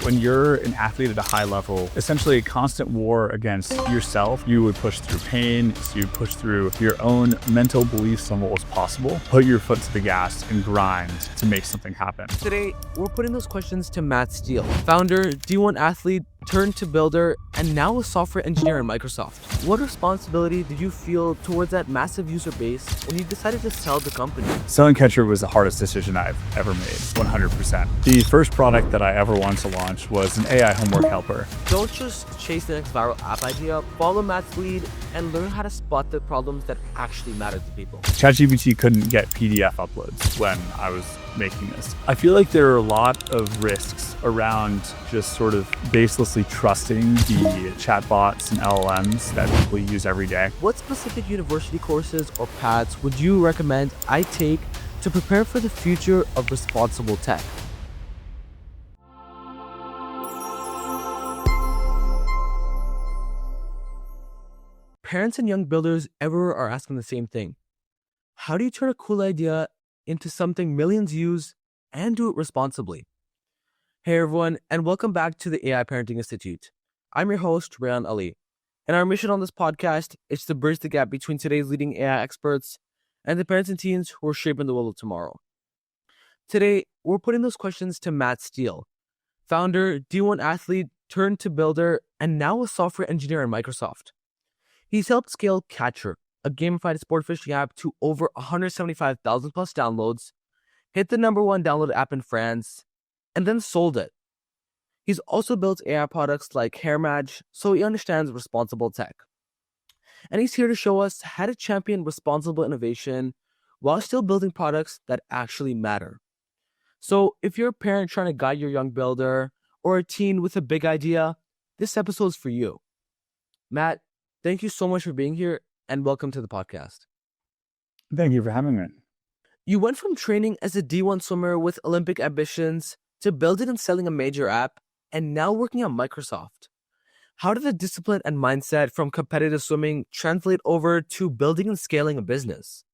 When you're an athlete at a high level, essentially a constant war against yourself, you would push through pain, so you push through your own mental beliefs on what was possible, put your foot to the gas and grind to make something happen. Today, we're putting those questions to Matt Steele, founder, D1 athlete, turned to builder, and now a software engineer in Microsoft. What responsibility did you feel towards that massive user base when you decided to sell the company? Selling Catcher was the hardest decision I've ever made, 100%. The first product that I ever wanted to launch was an AI homework helper. Don't just chase the next viral app idea, follow Matt's lead, and learn how to spot the problems that actually matter to people. ChatGPT couldn't get PDF uploads when I was making this. I feel like there are a lot of risks around just sort of baselessly trusting the chatbots and LLMs that people use every day. What specific university courses or paths would you recommend I take to prepare for the future of responsible tech? Parents and young builders everywhere are asking the same thing. How do you turn a cool idea into something millions use and do it responsibly? Hey everyone, and welcome back to the AI Parenting Institute. I'm your host, Rayan Ali, and our mission on this podcast is to bridge the gap between today's leading AI experts and the parents and teens who are shaping the world of tomorrow. Today, we're putting those questions to Matt Steele, founder, D1 athlete, turned to builder, and now a software engineer in Microsoft. He's helped scale Catcher, a gamified sport fishing app, to over 175,000 plus downloads, hit the #1 downloaded app in France, and then sold it. He's also built AI products like Hair Match, so he understands responsible tech. And he's here to show us how to champion responsible innovation while still building products that actually matter. So if you're a parent trying to guide your young builder or a teen with a big idea, this episode's for you. Matt, thank you so much for being here and welcome to the podcast. Thank you for having me. You went from training as a D1 swimmer with Olympic ambitions to building and selling a major app and now working at Microsoft. How did the discipline and mindset from competitive swimming translate over to building and scaling a business?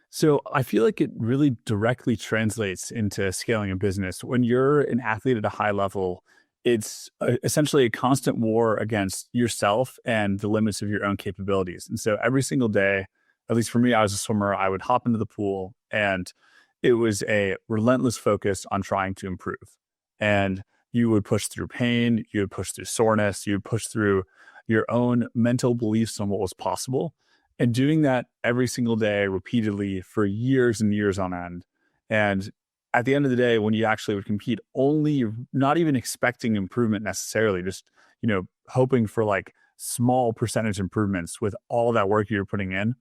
So I feel like it really directly translates into scaling a business. When you're an athlete at a high level, it's essentially a constant war against yourself and the limits of your own capabilities. And so every single day, at least for me, I was a swimmer, I would hop into the pool and it was a relentless focus on trying to improve. And you would push through pain, you would push through soreness, you would push through your own mental beliefs on what was possible. And doing that every single day repeatedly for years and years on end. And at the end of the day, when you actually would compete, only not even expecting improvement necessarily, just, hoping for like small percentage improvements with all that work you're putting in,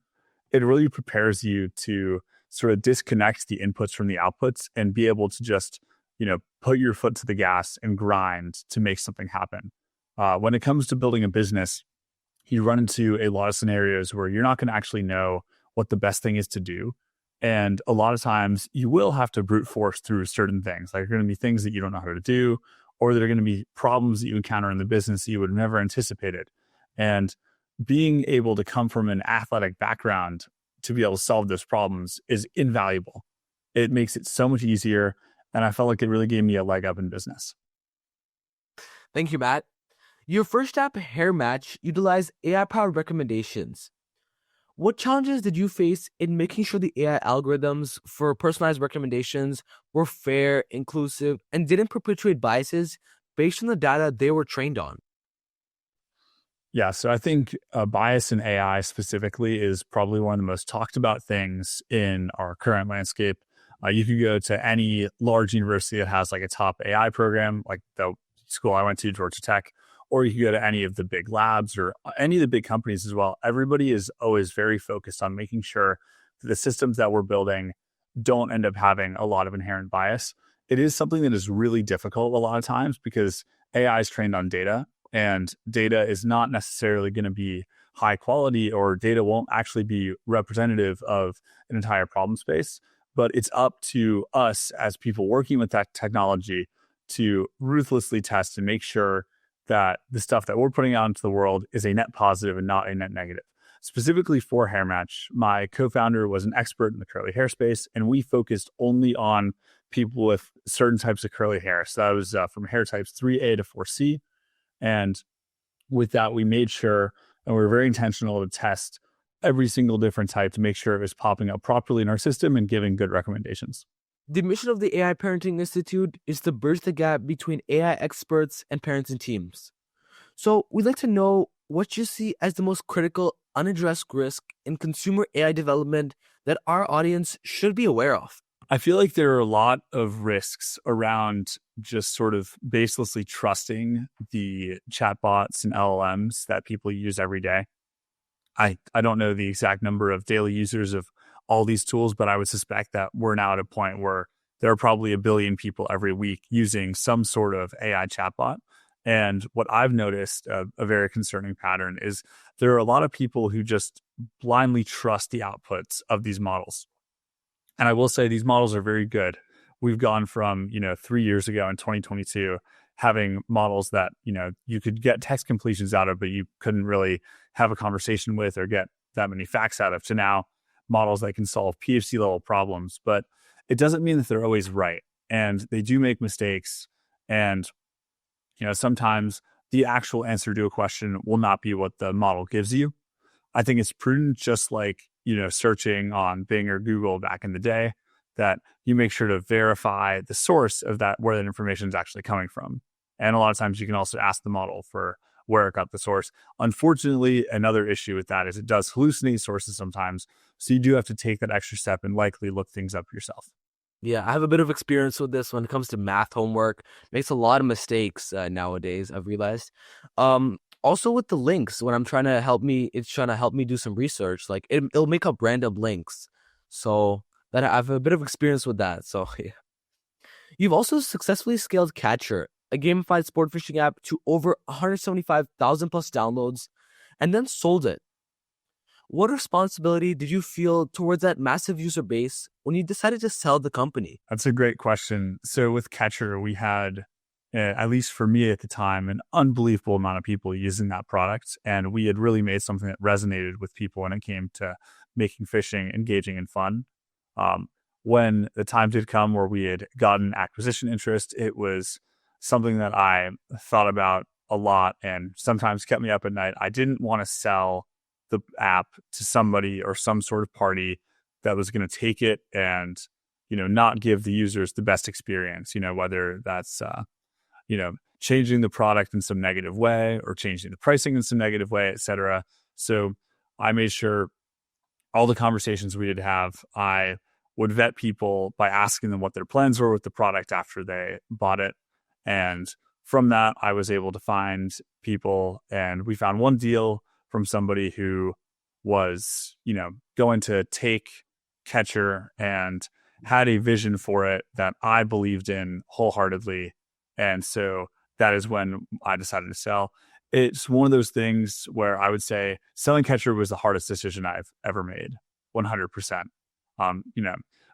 it really prepares you to sort of disconnect the inputs from the outputs and be able to just, put your foot to the gas and grind to make something happen. When it comes to building a business, you run into a lot of scenarios where you're not going to actually know what the best thing is to do. And a lot of times you will have to brute force through certain things. Like there are going to be things that you don't know how to do, or there are going to be problems that you encounter in the business that you would have never anticipated. And being able to come from an athletic background to be able to solve those problems is invaluable. It makes it so much easier. And I felt like it really gave me a leg up in business. Thank you, Matt. Your first app, Hair Match, utilized AI-powered recommendations. What challenges did you face in making sure the AI algorithms for personalized recommendations were fair, inclusive, and didn't perpetuate biases based on the data they were trained on? Yeah, so I think bias in AI specifically is probably one of the most talked about things in our current landscape. You could go to any large university that has like a top AI program, like the school I went to, Georgia Tech, or you could go to any of the big labs or any of the big companies as well. Everybody is always very focused on making sure that the systems that we're building don't end up having a lot of inherent bias. It is something that is really difficult a lot of times because AI is trained on data, and data is not necessarily going to be high quality, or data won't actually be representative of an entire problem space. But it's up to us as people working with that technology to ruthlessly test and make sure that the stuff that we're putting out into the world is a net positive and not a net negative. Specifically for Hair Match, my co-founder was an expert in the curly hair space, and we focused only on people with certain types of curly hair. So that was from hair types 3A to 4C. And with that, we made sure, and we were very intentional to test every single different type to make sure it was popping up properly in our system and giving good recommendations. The mission of the AI Parenting Institute is to bridge the gap between AI experts and parents and teams. So we'd like to know what you see as the most critical unaddressed risk in consumer AI development that our audience should be aware of. I feel like there are a lot of risks around just sort of baselessly trusting the chatbots and LLMs that people use every day. I don't know the exact number of daily users of all these tools, but I would suspect that we're now at a point where there are probably 1 billion people every week using some sort of AI chatbot. And what I've noticed, a very concerning pattern, is there are a lot of people who just blindly trust the outputs of these models. And I will say these models are very good. We've gone from, 3 years ago in 2022, having models that, you could get text completions out of, but you couldn't really have a conversation with or get that many facts out of, to now models that can solve PhD level problems. But it doesn't mean that they're always right. And they do make mistakes. And, sometimes the actual answer to a question will not be what the model gives you. I think it's prudent, just like, searching on Bing or Google back in the day, that you make sure to verify the source of that, where that information is actually coming from. And a lot of times you can also ask the model for where it got the source. Unfortunately, another issue with that is it does hallucinate sources sometimes. So you do have to take that extra step and likely look things up yourself. Yeah, I have a bit of experience with this when it comes to math homework. Makes a lot of mistakes nowadays, I've realized. Also with the links, when it's trying to help me do some research. Like it'll make up random links. So that I have a bit of experience with that. So yeah. You've also successfully scaled Catcher, a gamified sport fishing app, to over 175,000 plus downloads, and then sold it. What responsibility did you feel towards that massive user base when you decided to sell the company? That's a great question. So with Catcher, we had, at least for me at the time, an unbelievable amount of people using that product. And we had really made something that resonated with people when it came to making fishing engaging and fun. When the time did come where we had gotten acquisition interest, it was something that I thought about a lot and sometimes kept me up at night. I didn't want to sell the app to somebody or some sort of party that was going to take it and, not give the users the best experience, whether that's, changing the product in some negative way or changing the pricing in some negative way, et cetera. So I made sure all the conversations we did have, I would vet people by asking them what their plans were with the product after they bought it. And from that, I was able to find people, and we found one deal from somebody who was, going to take Catcher and had a vision for it that I believed in wholeheartedly. And so that is when I decided to sell. It's one of those things where I would say selling Catcher was the hardest decision I've ever made, 100%.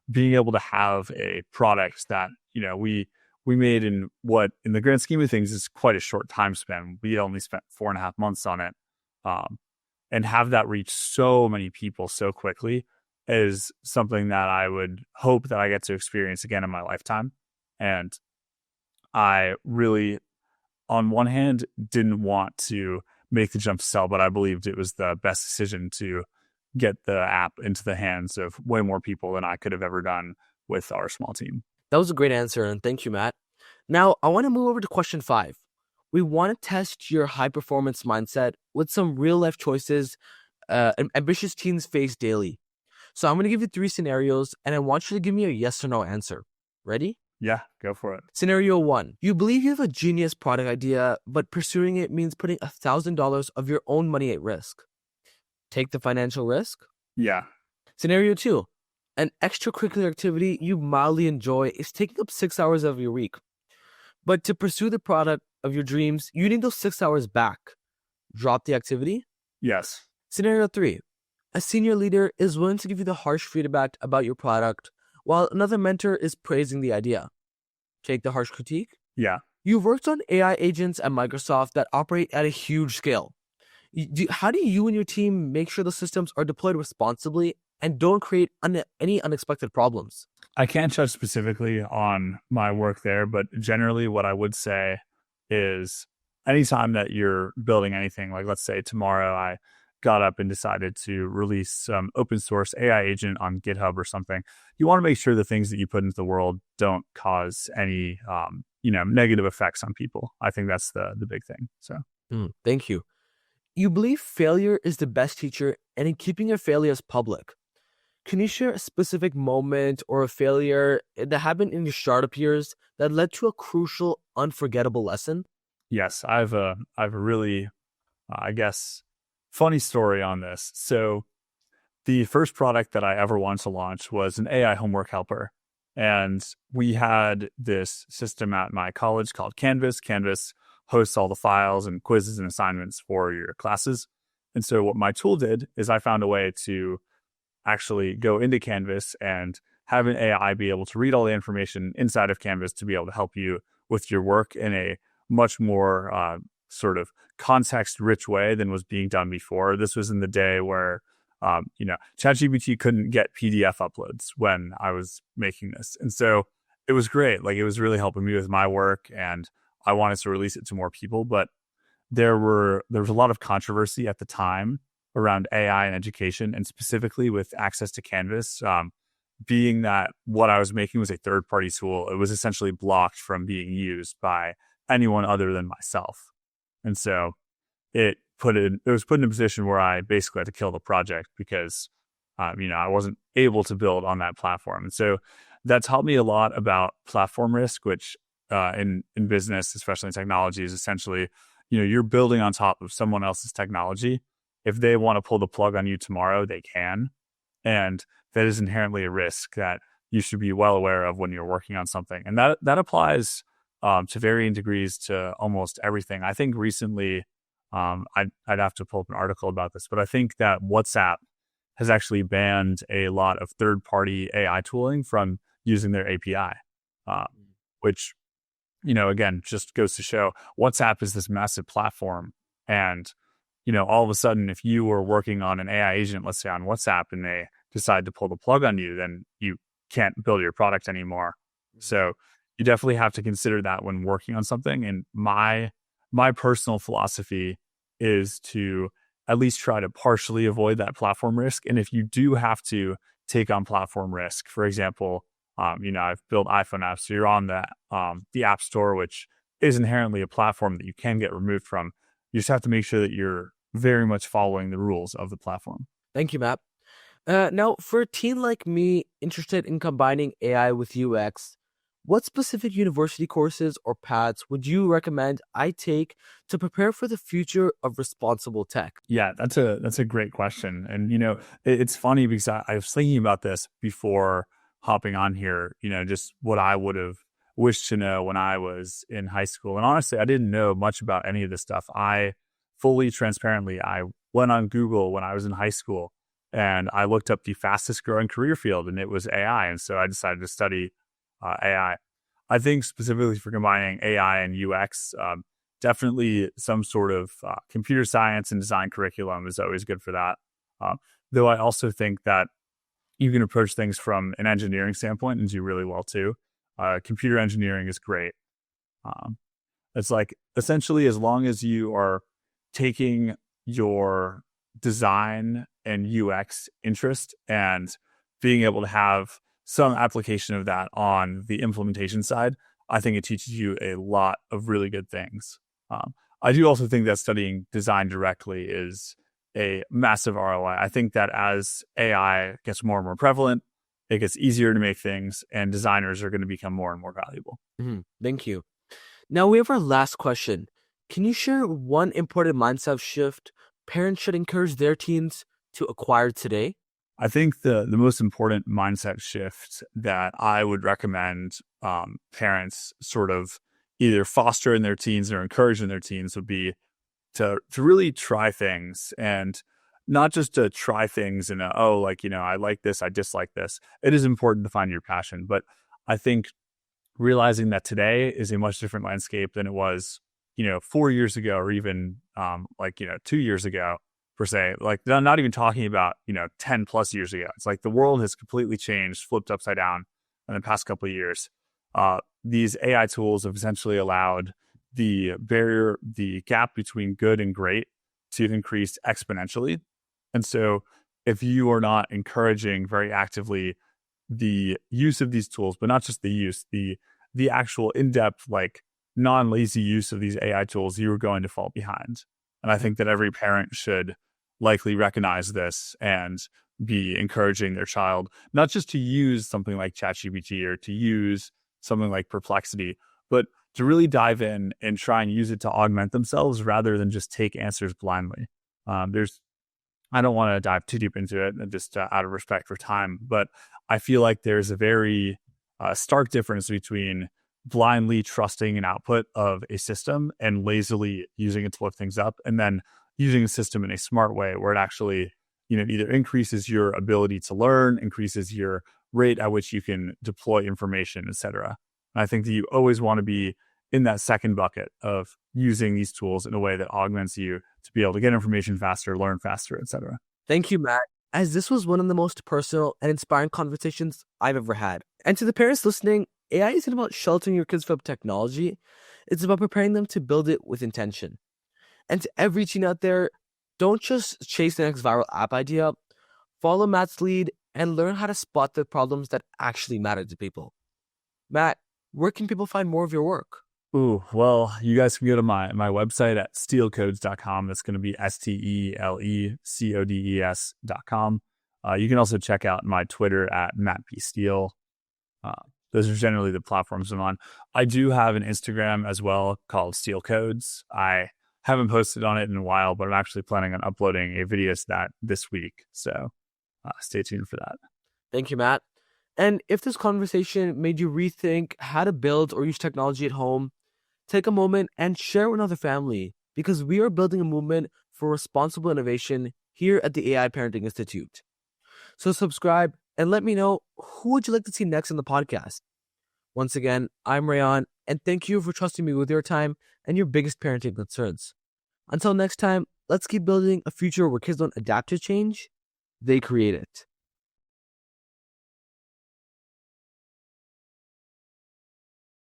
Being able to have a product that, we made in what, in the grand scheme of things, is quite a short time span. We only spent 4.5 months on it. And have that reach so many people so quickly is something that I would hope that I get to experience again in my lifetime. And I really, on one hand, didn't want to make the jump to sell, but I believed it was the best decision to get the app into the hands of way more people than I could have ever done with our small team. That was a great answer, and thank you, Matt. Now, I want to move over to question 5. We want to test your high-performance mindset with some real-life choices ambitious teens face daily. So I'm going to give you 3 scenarios, and I want you to give me a yes or no answer. Ready? Yeah, go for it. Scenario 1. You believe you have a genius product idea, but pursuing it means putting $1,000 of your own money at risk. Take the financial risk? Yeah. Scenario 2. An extracurricular activity you mildly enjoy is taking up 6 hours of your week. But to pursue the product of your dreams, you need those 6 hours back. Drop the activity? Yes. Scenario 3. A senior leader is willing to give you the harsh feedback about your product, while another mentor is praising the idea. Take the harsh critique? Yeah. You've worked on AI agents at Microsoft that operate at a huge scale. How do you and your team make sure the systems are deployed responsibly and don't create any unexpected problems? I can't judge specifically on my work there, but generally what I would say is anytime that you're building anything, like let's say tomorrow I got up and decided to release some open source AI agent on GitHub or something, you want to make sure the things that you put into the world don't cause any, negative effects on people. I think that's the big thing. So. Thank you. You believe failure is the best teacher, and in keeping your failures public, can you share a specific moment or a failure that happened in your startup years that led to a crucial, unforgettable lesson? Yes, I have a really, I guess, funny story on this. So the first product that I ever wanted to launch was an AI homework helper, and we had this system at my college called Canvas. Canvas hosts all the files and quizzes and assignments for your classes. And so what my tool did is I found a way to actually go into Canvas and have an AI be able to read all the information inside of Canvas to be able to help you with your work in a much more sort of context-rich way than was being done before. This was in the day where, ChatGPT couldn't get PDF uploads when I was making this. And so it was great. Like, it was really helping me with my work, and I wanted to release it to more people. But there was a lot of controversy at the time around AI and education, and specifically with access to Canvas. Being that what I was making was a third-party tool, it was essentially blocked from being used by anyone other than myself. And so it was put in a position where I basically had to kill the project because, I wasn't able to build on that platform. And so that taught me a lot about platform risk, which in business, especially in technology, is essentially, you're building on top of someone else's technology. If they want to pull the plug on you tomorrow, they can. And that is inherently a risk that you should be well aware of when you're working on something. And that applies to varying degrees to almost everything. I think recently, I'd have to pull up an article about this, but I think that WhatsApp has actually banned a lot of third-party AI tooling from using their API, which, again, just goes to show WhatsApp is this massive platform. And, all of a sudden, if you were working on an AI agent, let's say on WhatsApp, and they decide to pull the plug on you, then you can't build your product anymore. So you definitely have to consider that when working on something. And my personal philosophy is to at least try to partially avoid that platform risk. And if you do have to take on platform risk, for example, I've built iPhone apps, so you're on the App Store, which is inherently a platform that you can get removed from. You just have to make sure that you're very much following the rules of the platform. Thank you, Matt. Now, for a teen like me interested in combining AI with UX, what specific university courses or paths would you recommend I take to prepare for the future of responsible tech? Yeah, that's a great question. And, it's funny because I was thinking about this before hopping on here, just what I would have wished to know when I was in high school. And honestly, I didn't know much about any of this stuff. I transparently, I went on Google when I was in high school and I looked up the fastest growing career field, and it was AI. And so I decided to study AI. I think specifically for combining AI and UX, definitely some sort of computer science and design curriculum is always good for that. Though I also think that you can approach things from an engineering standpoint and do really well too. Computer engineering is great. It's like essentially as long as you are taking your design and UX interest and being able to have some application of that on the implementation side, I think it teaches you a lot of really good things. I do also think that studying design directly is a massive ROI. I think that as AI gets more and more prevalent, it gets easier to make things, and designers are going to become more and more valuable. Thank you. Now we have our last question. Can you share one important mindset shift parents should encourage their teens to acquire today? I think the most important mindset shift that I would recommend parents sort of either foster in their teens or encourage in their teens would be to really try things, and not just to try things and I like this, I dislike this. It is important to find your passion, but I think realizing that today is a much different landscape than it was 4 years ago, or even 2 years ago. per se. Like, not even talking about, 10 plus years ago. It's like the world has completely changed, flipped upside down in the past couple of years. These AI tools have essentially allowed the gap between good and great to increase exponentially. And so if you are not encouraging very actively the use of these tools, but not just the use, the actual in-depth, like non-lazy use of these AI tools, you are going to fall behind. And I think that every parent should likely recognize this and be encouraging their child, not just to use something like ChatGPT or to use something like Perplexity, but to really dive in and try and use it to augment themselves rather than just take answers blindly. I don't want to dive too deep into it, just out of respect for time, but I feel like there's a very stark difference between blindly trusting an output of a system and lazily using it to look things up, and then using a system in a smart way where it actually, either increases your ability to learn, increases your rate at which you can deploy information, etc. And I think that you always want to be in that second bucket of using these tools in a way that augments you to be able to get information faster, learn faster, etc. Thank you, Matt, as this was one of the most personal and inspiring conversations I've ever had. And to the parents listening, AI isn't about sheltering your kids from technology. It's about preparing them to build it with intention. And to every teen out there, don't just chase the next viral app idea. Follow Matt's lead and learn how to spot the problems that actually matter to people. Matt, where can people find more of your work? Ooh, well, you guys can go to my website at steelecodes.com. That's going to be STELECODES.com. You can also check out my Twitter at MattPSteele. Those are generally the platforms I'm on. I do have an Instagram as well called Steele Codes. I haven't posted on it in a while, but I'm actually planning on uploading a video to that this week. So stay tuned for that. Thank you, Matt. And if this conversation made you rethink how to build or use technology at home, take a moment and share with another family, because we are building a movement for responsible innovation here at the AI Parenting Institute. So subscribe and let me know who would you like to see next on the podcast. Once again, I'm Rayan, and thank you for trusting me with your time and your biggest parenting concerns. Until next time, let's keep building a future where kids don't adapt to change, they create it.